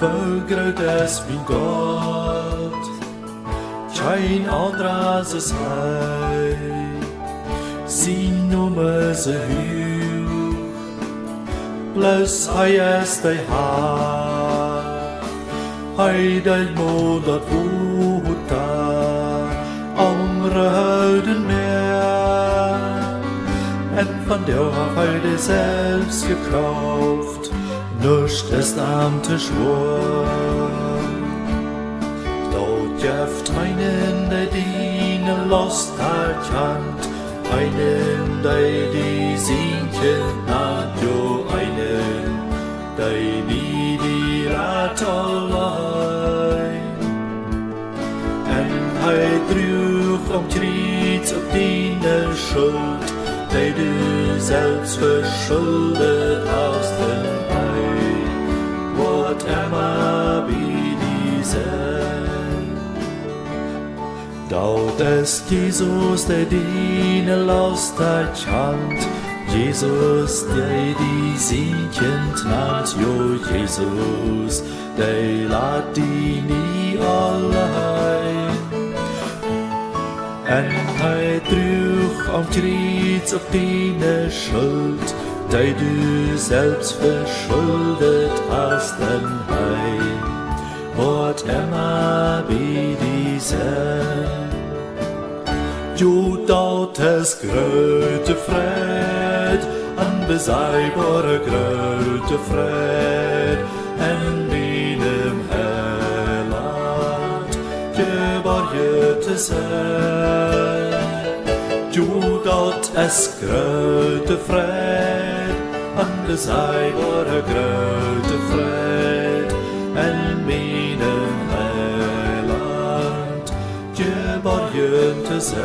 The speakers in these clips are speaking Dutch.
Hoe groot is mijn God? Geen ander as hy. Sien noem is hoog, plus hy is die Haar. Hy die moet dat woord andere houden meer. En van jou af hy die zelfs gekauft, nichts ist am te schwor. Dort jeft einen, der diene lost hat Hand, einen, der die Sienchen hat, jo einen, der wie die Ratterlein. En hij droeg triets op diene Schuld, die du selbst verschuldet hast, denn wat immer wie diesem. Dort ist Jesus, der diene lost hat Hand, Jesus, der die Sienchen nannt, jo Jesus, der laat die nie allein. En hij droeg triets op diene Schuld, die du selbst verschuldet hast, denn hij wordt immer wie diesem. Jo, dort ist grote Fred, an beseibare grote Fred, en binem Heiland, geborget te zijn. Jo, dort ist grote Fred, an beseibare grote Fred, en binem Heiland, geborget te zijn.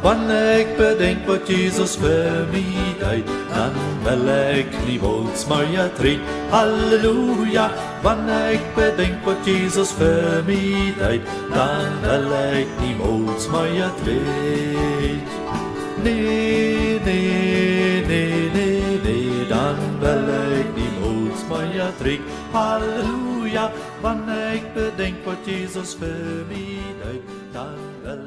Wanneer ik bedenk wat Jezus voor mij deed, dan wil ik niemals meer terug. Halleluja. Wanneer ik bedenk wat Jezus voor mij deed, dan wil ik niemals meer terug. Nee, nee, nee, nee, nee, dan wil ik niemals meer terug. Halleluja. Wanneer ik bedenk wat Jezus voor mij deed, dan wil ik